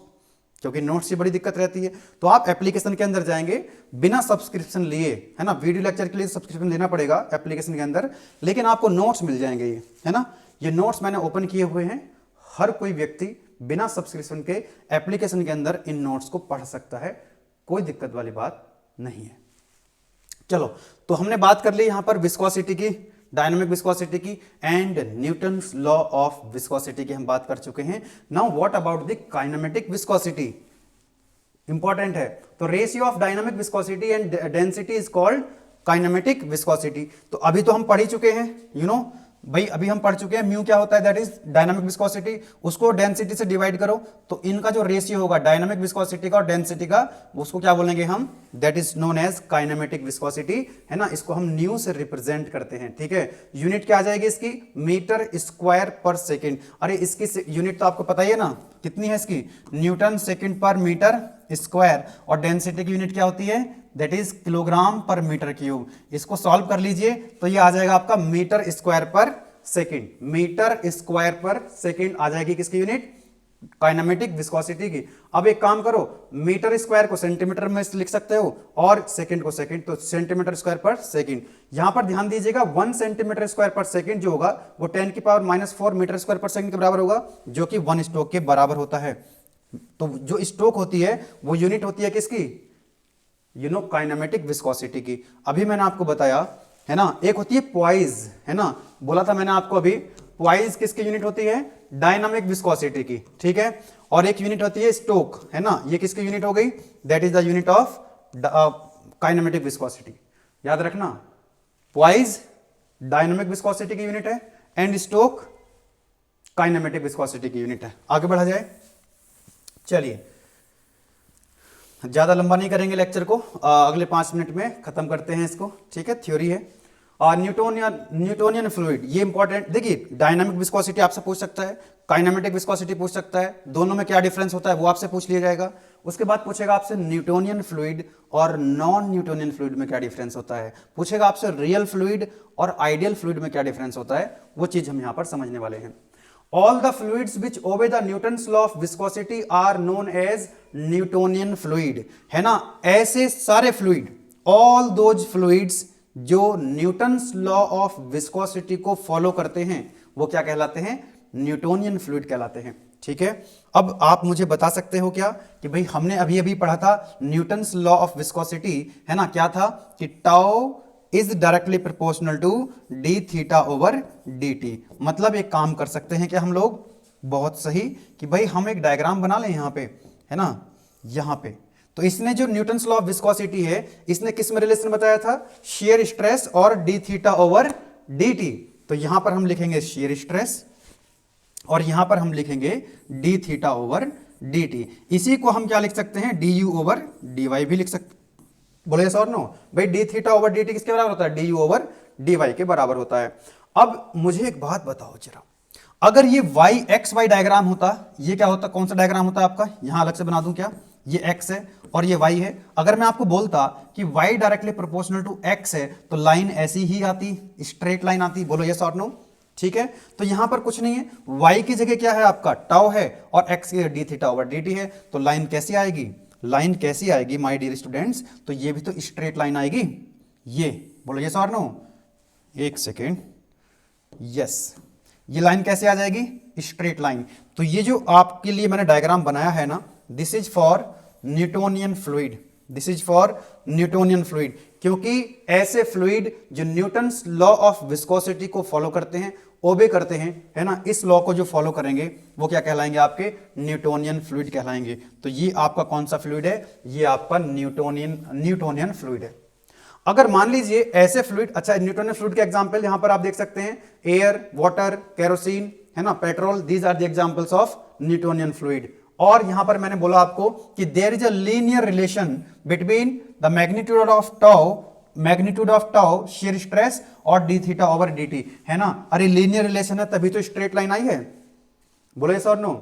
A: क्योंकि नोट्स की बड़ी दिक्कत रहती है, तो आप एप्लीकेशन के अंदर जाएंगे बिना सब्सक्रिप्शन लिए, है ना। वीडियो लेक्चर के लिए सब्सक्रिप्शन लेना पड़ेगा एप्लीकेशन के अंदर, लेकिन आपको नोट्स मिल जाएंगे ये, है ना। ये नोट्स मैंने ओपन किए हुए हैं, हर कोई व्यक्ति बिना सब्सक्रिप्शन के एप्लीकेशन के अंदर इन नोट्स को पढ़ सकता है, कोई दिक्कत वाली बात नहीं है। चलो, तो हमने बात कर ली यहां पर विस्कोसिटी की, डायनामिक विस्कोसिटी की, and Newton's law of viscosity की हम बात कर चुके हैं। Now what about the kinematic viscosity, important है। तो ratio of dynamic viscosity and density is called kinematic viscosity. तो अभी तो हम पढ़ ही चुके हैं, यू नो भाई, अभी हम पढ़ चुके हैं म्यू क्या होता है, दैट इज डायनामिक विस्कोसिटी। उसको डेंसिटी से डिवाइड करो, तो इनका जो रेशियो होगा डायनामिक विस्कोसिटी का और डेंसिटी का, उसको क्या बोलेंगे हम, that is known as kinematic viscosity, है ना। इसको हम न्यू से रिप्रेजेंट करते हैं। ठीक है, यूनिट क्या आ जाएगी इसकी, मीटर स्क्वायर पर सेकेंड। अरे इसकी यूनिट तो आपको पता ही है ना, कितनी है इसकी, न्यूटन सेकेंड पर मीटर स्क्वायर, और डेंसिटी की यूनिट क्या होती है, दैट इज किलोग्राम पर मीटर क्यूब। इसको सॉल्व कर लीजिए, तो ये आ जाएगा आपका मीटर स्क्वायर पर सेकेंड। मीटर स्क्वायर पर सेकेंड आ जाएगी किसकी यूनिट, काइनेमेटिक विस्कोसिटी की। अब एक काम करो, मीटर स्क्वायर को सेंटीमीटर में लिख सकते हो और सेकेंड को सेकेंड, तो सेंटीमीटर स्क्वायर पर सेकेंड। यहां पर ध्यान दीजिएगा, 1 सेंटीमीटर स्क्वायर पर सेकेंड जो होगा वो 10⁻⁻⁴ मीटर स्क्वायर पर सेकेंड के बराबर होगा, जो कि 1 स्ट्रोक के बराबर होता है। तो जो स्ट्रोक होती है वो यूनिट होती है किसकी, यू नो, काइनेमेटिक विस्कोसिटी की। अभी मैंने आपको बताया, है ना, एक होती है पॉइज, है ना, बोला था मैंने आपको अभी, पॉइज किसकी यूनिट होती है, डायनामिक विस्कोसिटी की। ठीक है, और एक यूनिट होती है स्टोक, है ना, ये किसकी यूनिट हो गई, that is the unit of kinematic viscosity. याद रखना, पॉइज डायनामिक विस्कोसिटी की यूनिट है एंड स्टोक काइनेमेटिक विस्कोसिटी की यूनिट है। आगे बढ़ा जाए, चलिए ज्यादा लंबा नहीं करेंगे लेक्चर को, अगले 5 मिनट में खत्म करते हैं इसको। ठीक है, थ्योरी है। और न्यूटोनियन फ्लूइड, ये इंपॉर्टेंट, देखिए डायनामिक विस्कोसिटी आपसे पूछ सकता है, काइनेमेटिक विस्कोसिटी पूछ सकता है, दोनों में क्या डिफरेंस होता है वो आपसे पूछ लिया जाएगा। उसके बाद पूछेगा आपसे न्यूटोनियन फ्लूइड और नॉन न्यूटोनियन फ्लूइड में क्या डिफरेंस होता है, पूछेगा आपसे रियल फ्लूइड और आइडियल फ्लूइड में क्या डिफरेंस होता है, वो चीज हम यहां पर समझने वाले हैं। All the fluids which obey the Newton's law of viscosity are known as Newtonian fluid, है ना। ऐसे सारे फ्लूइड, all those fluids जो न्यूटन्स लॉ ऑफ विस्कोसिटी को फॉलो करते हैं वो क्या कहलाते हैं, न्यूटोनियन फ्लूइड कहलाते हैं। ठीक है। अब आप मुझे बता सकते हो क्या कि भाई हमने अभी अभी पढ़ा था न्यूटन्स लॉ ऑफ विस्कोसिटी, है ना, क्या था कि tau is directly proportional to d theta over d t. मतलब एक काम कर सकते हैं कि हम लोग, बहुत सही, कि भाई हम एक डायग्राम बना लें यहाँ पे, है ना, यहाँ पे। तो इसने जो न्यूटन्स लॉ ऑफ विस्कोसिटी है, इसने किस में रिलेशन बताया था, शेयर स्ट्रेस और d theta over d T. तो यहां पर हम लिखेंगे शेयर स्ट्रेस और यहां पर हम लिखेंगे d theta over d t. इसी को हम क्या लिख सकते हैं, d u over d y भी लिख सकते। बोले यस और नो भाई, d theta over d t किसके बराबर होता है, d u over d y के बराबर होता है। अब मुझे एक बात बताओ जरा, अगर ये वाई एक्स वाई डायग्राम होता, ये क्या होता, कौन सा डायग्राम होता है आपका, यहां अलग से बना दूं क्या, ये x है और ये y है। अगर मैं आपको बोलता कि y directly proportional to x है तो लाइन ऐसी ही आती, स्ट्रेट लाइन आती। बोलो यस और नो, ठीक है। तो यहां पर कुछ नहीं है, y की जगह क्या है आपका, टाउ है, और x की D theta over d t है। तो लाइन कैसी आएगी, लाइन कैसी आएगी माय डियर स्टूडेंट्स, तो ये भी तो स्ट्रेट लाइन आएगी। ये बोलो यस और नो, एक सेकेंड, यस, ये लाइन कैसे आ जाएगी, स्ट्रेट लाइन। तो ये जो आपके लिए मैंने डायग्राम बनाया है ना, this is for Newtonian fluid, this is for Newtonian fluid, क्योंकि ऐसे फ्लूइड जो न्यूटन्स लॉ ऑफ विस्कोसिटी को फॉलो करते हैं, ओबे करते हैं, है ना, इस लॉ को जो फॉलो करेंगे वो क्या कहलाएंगे, आपके न्यूटोनियन फ्लूइड कहलाएंगे। तो ये आपका कौन सा फ्लूइड है, ये आपका न्यूटोनियन फ्लूइड है। अगर मान लीजिए ऐसे फ्लूइड, अच्छा न्यूटोनियन फ्लूइड के एग्जांपल यहां पर आप देख सकते हैं, एयर, वाटर, केरोसिन, है ना, petrol, these are the examples of Newtonian fluid. और यहां पर मैंने बोला आपको कि there is a linear relation between the magnitude of tau shear stress और d theta over d t, है ना। अरे लीनियर रिलेशन है तभी तो स्ट्रेट लाइन आई है, बोलो यस और नो।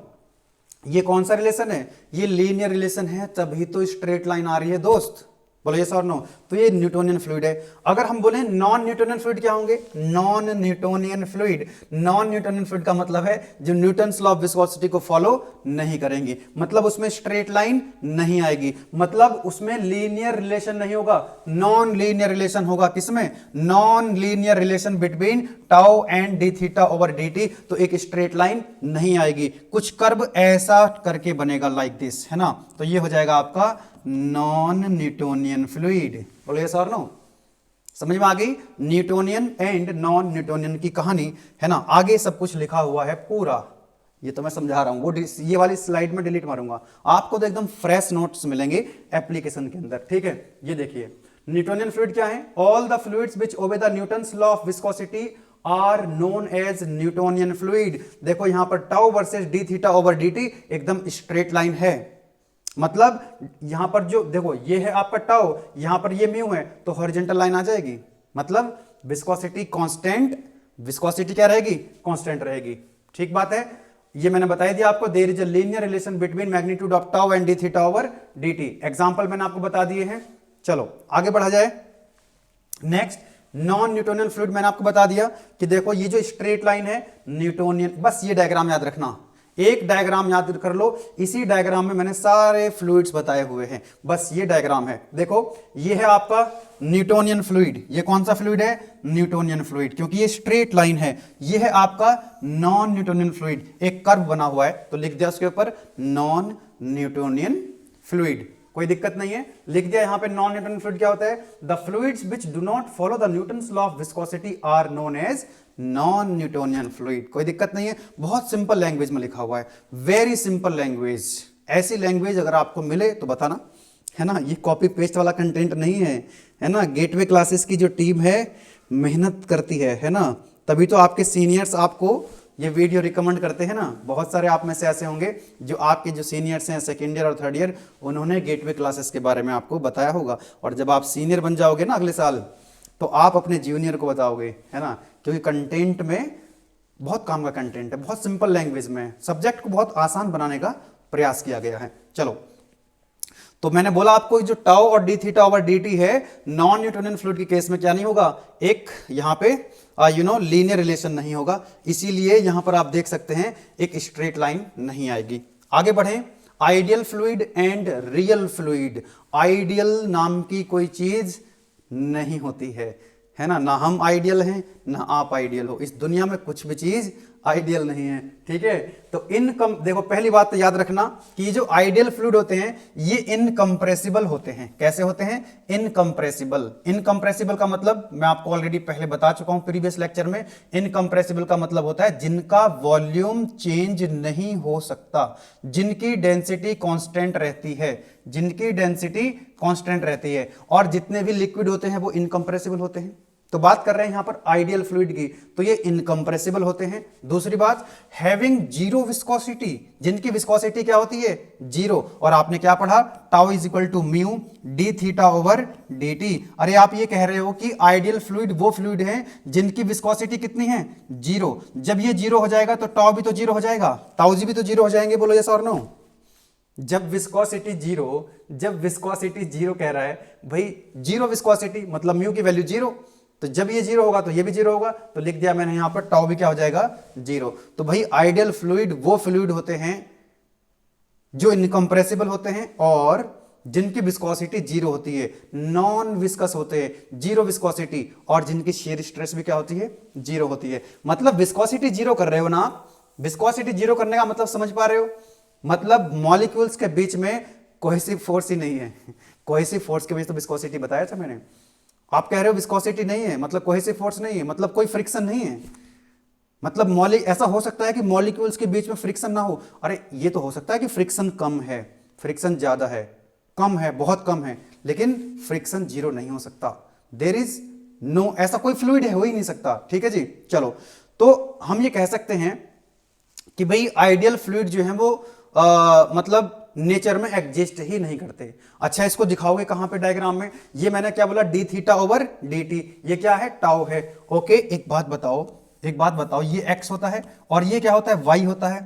A: ये कौन सा रिलेशन है, ये लीनियर रिलेशन है तभी तो स्ट्रेट लाइन आ रही है दोस्त, बोलो यस और नो। तो ये न्यूटोनियन फ्लूइड है। अगर हम बोले नॉन न्यूटोनियन फ्लूइड क्या होंगे, non Newtonian fluid. Non Newtonian fluid का मतलब है जो न्यूटन्स लॉ ऑफ विस्कोसिटी को फॉलो नहीं करेंगे, मतलब उसमें स्ट्रेट लाइन नहीं आएगी, मतलब उसमें लीनियर रिलेशन नहीं होगा, नॉन लीनियर रिलेशन होगा। किसमें, non linear relation between tau and d theta over d T. तो एक स्ट्रेट लाइन नहीं आएगी, कुछ कर्व ऐसा करके बनेगा लाइक दिस, है ना। तो ये हो जाएगा आपका नॉन न्यूटोनियन फ्लूइड, बोलो यस और नो। समझ में आ गई न्यूटोनियन एंड नॉन न्यूटोनियन की कहानी, है ना। आगे सब कुछ लिखा हुआ है पूरा, ये तो मैं समझा रहा हूं, वो ये वाली स्लाइड में डिलीट मारूंगा, आपको तो एकदम फ्रेश नोट्स मिलेंगे एप्लीकेशन के अंदर, ठीक है। ये देखिए न्यूटोनियन फ्लूइड क्या है, all the fluids which obey the Newton's law of viscosity are known as Newtonian fluid. देखो यहां पर tau versus d theta over d t एकदम स्ट्रेट लाइन है, मतलब यहां पर जो देखो ये है आपका टाउ, यहां पर ये म्यू है, तो हॉरिजॉन्टल लाइन आ जाएगी, मतलब विस्कोसिटी कांस्टेंट, विस्कोसिटी क्या रहेगी, कांस्टेंट रहेगी। ठीक बात है, ये मैंने बताई दिया आपको, there is a linear relation between magnitude of tau and d theta over d t. Example मैंने आपको बता दिए हैं। चलो आगे बढ़ा जाए। नेक्स्ट नॉन न्यूटोनियन फ्लूइड मैंने आपको बता दिया कि देखो ये जो स्ट्रेट लाइन है न्यूटोनियन, बस ये डायग्राम याद रखना, एक डायग्राम याद कर लो, इसी डायग्राम में मैंने सारे फ्लूइड्स बताए हुए हैं, बस ये डायग्राम है। देखो ये है आपका न्यूटोनियन फ्लूइड, ये कौन सा फ्लूइड है, न्यूटोनियन फ्लूइड, क्योंकि ये स्ट्रेट लाइन है। ये है आपका नॉन न्यूटोनियन फ्लूइड, एक कर्व बना हुआ है तो लिख दिया उसके ऊपर नॉन न्यूटोनियन फ्लूइड, कोई दिक्कत नहीं है, लिख दिया। यहां पे नॉन न्यूटोनियन फ्लूइड क्या होता है, the fluids which do not follow the Newton's law of viscosity are known as non Newtonian fluid, कोई दिक्कत नहीं है, बहुत सिंपल लैंग्वेज में लिखा हुआ है, वेरी सिंपल लैंग्वेज। ऐसी लैंग्वेज अगर आपको मिले तो बताना, है ना, ये कॉपी पेस्ट वाला कंटेंट नहीं है, है ना। गेटवे क्लासेस की जो टीम है मेहनत करती है ना, तभी तो आपके सीनियर्स आपको ये वीडियो रिकमेंड करते हैं ना। बहुत सारे आप में से ऐसे होंगे जो आपके जो सीनियर्स हैं सेकेंड ईयर और थर्ड ईयर, उन्होंने गेटवे क्लासेस के बारे में आपको बताया होगा, और जब आप सीनियर बन जाओगे ना अगले साल, तो आप अपने जूनियर को बताओगे, है ना, क्योंकि कंटेंट में बहुत काम का कंटेंट है, बहुत सिंपल लैंग्वेज में, सब्जेक्ट को बहुत आसान बनाने का प्रयास किया गया है। चलो, तो मैंने बोला आपको जो टाउ और d theta over d t है, नॉन न्यूटोनियन फ्लूइड के केस में क्या नहीं होगा, एक यहां पे लीनियर रिलेशन नहीं होगा, इसीलिए यहां पर आप देख सकते हैं एक स्ट्रेट लाइन नहीं आएगी। आगे बढ़े, ideal fluid and real fluid. Ideal नाम की कोई चीज नहीं होती है ना, ना हम आइडियल हैं ना आप आइडियल हो, इस दुनिया में कुछ भी चीज आइडियल नहीं है। ठीक है, तो देखो पहली बात तो याद रखना कि जो आइडियल फ्लूइड होते हैं ये इनकंप्रेसिबल होते हैं। कैसे होते हैं? इनकंप्रेसिबल। इनकंप्रेसिबल का मतलब मैं आपको ऑलरेडी पहले बता चुका हूं प्रीवियस लेक्चर में। इनकंप्रेसिबल का मतलब होता है जिनका वॉल्यूम चेंज नहीं हो सकता, जिनकी डेंसिटी कांस्टेंट रहती है, जिनकी डेंसिटी कांस्टेंट रहती है, और जितने भी लिक्विड होते हैं वो इनकंप्रेसिबल होते हैं। तो बात कर रहे हैं यहां पर आइडियल फ्लूइड की, तो ये इनकंप्रेसिबल होते हैं। दूसरी बात, हैविंग जीरो विस्कोसिटी, जिनकी विस्कोसिटी क्या होती है? जीरो। और आपने क्या पढ़ा? Tau is equal to mu d theta over d t. अरे आप ये कह रहे हो कि आइडियल फ्लूइड वो फ्लूइड है जिनकी विस्कोसिटी कितनी है? जीरो। जब ये जीरो हो जाएगा तो टाउ भी तो जीरो हो जाएगा, टाउ जी भी तो जीरो हो जाएंगे। बोलो यस और नो? जब विस्कोसिटी जीरो कह रहा है भाई, जीरो विस्कोसिटी मतलब म्यू की वैल्यू जीरो, तो जब ये जीरो होगा तो ये भी जीरो होगा, तो लिख दिया मैंने यहां पर टाउ भी क्या हो जाएगा? जीरो। तो भाई आइडियल फ्लूइड वो फ्लूइड होते हैं जो इनकंप्रेसिबल होते हैं और जिनकी विस्कोसिटी जीरो होती है, नॉन विस्कस होते हैं, जीरो विस्कोसिटी, और जिनकी शेयर स्ट्रेस भी क्या होती है? जीरो होती है। मतलब विस्कोसिटी जीरो कर रहे हो ना, विस्कोसिटी जीरो करने का मतलब समझ पा रहे हो? मतलब मॉलिक्यूल्स के बीच में कोहेसिव फोर्स ही नहीं है। कोहेसिव फोर्स के बीच तो विस्कोसिटी बताया था मैंने। आप कह रहे हो विस्कोसिटी नहीं है मतलब कोहेसिव फोर्स नहीं है, मतलब कोई फ्रिक्शन नहीं है। मतलब ऐसा हो सकता है कि मॉलिक्यूल्स के बीच में फ्रिक्शन ना हो। अरे ये तो हो सकता है कि फ्रिक्शन कम है, फ्रिक्शन ज्यादा है, कम है, बहुत कम है, लेकिन फ्रिक्शन जीरो नहीं हो सकता। देयर इज नो, ऐसा कोई फ्लूइड हो ही नहीं सकता। ठीक है जी, चलो। तो हम ये कह सकते हैं कि भाई आइडियल फ्लूइड जो है वो मतलब नेचर में एग्जिस्ट ही नहीं करते। अच्छा, इसको दिखाओगे कहां पे डायग्राम में? ये मैंने क्या बोला? D theta over d T. ये क्या है? टाउ है। ओके, एक बात बताओ, ये एक्स होता है और ये क्या होता है? वाई होता है।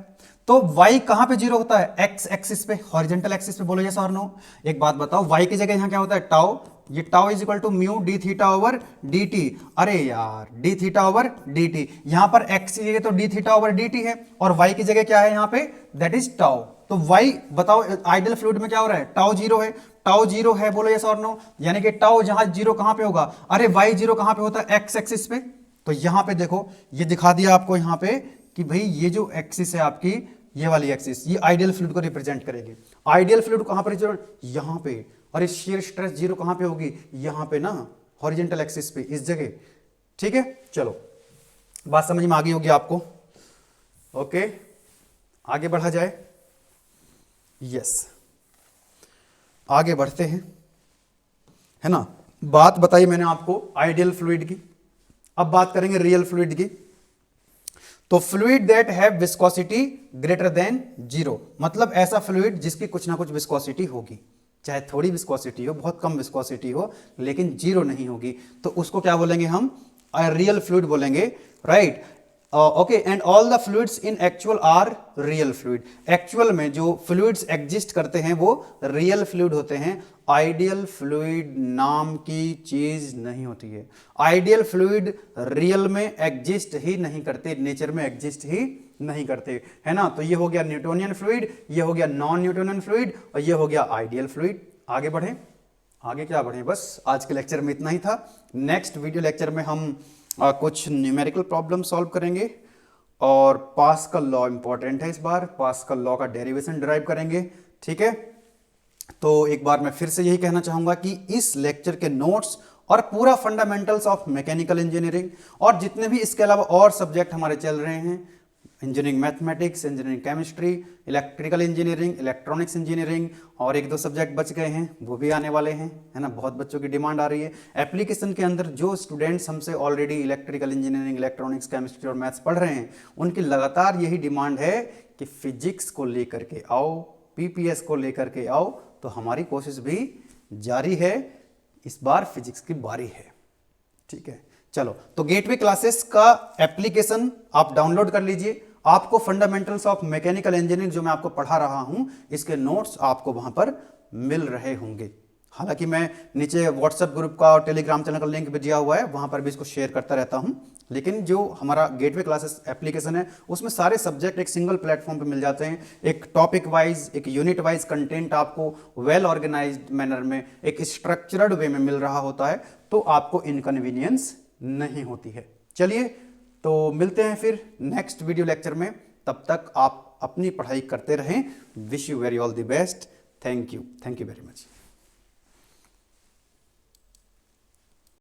A: तो वाई कहां पे जीरो होता है? एक्स एक्सिस पे, हॉरिजॉन्टल एक्सिस पे। बोलो यस और नो? एक बात बताओ, वाई की जगह यहां क्या होता है? टाउ। ये tau is equal to mu d theta over d t. अरे यार, d theta over d t, यहां पर एक्स की जगह तो d theta over d t है, और वाई की जगह क्या है यहां पे? That is tau. तो वाई बताओ आइडियल फ्लूइड में क्या हो रहा है? टाउ जीरो है, टाउ जीरो है। बोलो यस और नो? यानी कि टाउ जहां जीरो कहां पे होगा? अरे वाई जीरो कहां पे होता है? एक्स एक्सिस पे। तो यहां पे देखो, ये दिखा दिया आपको यहां पे कि भाई ये जो एक्सिस है आपकी, ये वाली एक्सिस, ये आइडियल फ्लूइड को रिप्रेजेंट करेगी। आइडियल फ्लूइड कहां पर रिप्रेजेंट? यहां पे। और इस शेयर स्ट्रेस जीरो कहां पे होगी? यहां पे ना, हॉरिजॉन्टल एक्सिस पे, इस जगह। ठीक है, चलो बात समझ में आ गई होगी आपको। ओके, आगे बढ़ा जाए। यस, आगे बढ़ते हैं, है ना। बात बताई मैंने आपको आइडियल फ्लूइड की, अब बात करेंगे रियल फ्लूइड की। तो fluid that have viscosity greater than zero, मतलब ऐसा फ्लूइड जिसकी कुछ ना कुछ विस्कोसिटी होगी, चाहे थोड़ी विस्कोसिटी हो, बहुत कम विस्कोसिटी हो, लेकिन जीरो नहीं होगी, तो उसको क्या बोलेंगे हम? रियल फ्लूइड बोलेंगे, right. Okay, and all the fluids in actual are real fluid. Actual में जो फ्लूइड्स एग्जिस्ट करते हैं वो रियल फ्लूइड होते हैं। आइडियल फ्लूइड नाम की चीज नहीं होती है। आइडियल फ्लूइड रियल में एग्जिस्ट ही नहीं करते, नेचर में एग्जिस्ट ही नहीं करते, है ना। तो ये हो गया न्यूटोनियन फ्लूइड, ये हो गया नॉन न्यूटोनियन फ्लूइड, और ये हो गया आइडियल फ्लूइड। आगे बढ़े, आगे क्या बढ़े, बस आज के लेक्चर में इतना ही था। नेक्स्ट वीडियो लेक्चर में हम कुछ न्यूमेरिकल प्रॉब्लम सॉल्व करेंगे, और पास्कल लॉ इंपॉर्टेंट है इस बार, पास्कल लॉ का डेरिवेशन डिराइव करेंगे। ठीक है, तो एक बार मैं फिर से यही कहना चाहूंगा कि इस लेक्चर के नोट्स और पूरा फंडामेंटल्स ऑफ मैकेनिकल इंजीनियरिंग और जितने भी इसके अलावा और सब्जेक्ट हमारे चल रहे हैं, engineering mathematics, engineering chemistry, electrical engineering, electronics engineering, और एक दो सब्जेक्ट बच गए हैं, वो भी आने वाले हैं, है ना। बहुत बच्चों की डिमांड आ रही है एप्लीकेशन के अंदर। जो स्टूडेंट्स हमसे already electrical engineering, electronics, chemistry और मैथ्स पढ़ रहे हैं, उनकी लगातार यही डिमांड है कि फिजिक्स को लेकर के आओ, पीपीएस को लेकर के आओ। तो हमारी कोशिश भी जारी है, इस बार फिजिक्स की बारी है। ठीक है, चलो, तो गेटवे क्लासेस का एप्लीकेशन आप डाउनलोड कर लीजिए। आपको फंडामेंटल्स ऑफ मैकेनिकल इंजीनियरिंग जो मैं आपको पढ़ा रहा हूं, इसके नोट्स आपको वहां पर मिल रहे होंगे। हालांकि मैं नीचे व्हाट्सएप ग्रुप का और टेलीग्राम चैनल का लिंक भी दिया हुआ है, वहां पर भी इसको शेयर करता रहता हूं। लेकिन जो हमारा गेटवे क्लासेस एप्लीकेशन है, उसमें सारे सब्जेक्ट एक सिंगल प्लेटफॉर्म पे मिल जाते हैं। एक टॉपिक वाइज, एक यूनिट वाइज कंटेंट आपको वेल ऑर्गेनाइज्ड मैनर में, एक स्ट्रक्चर्ड वे में मिल रहा होता है, तो आपको इनकन्वीनियंस नहीं होती है। चलिए, तो मिलते हैं फिर नेक्स्ट वीडियो लेक्चर में, तब तक आप अपनी पढ़ाई करते रहें। Wish you very all the best. Thank you very much.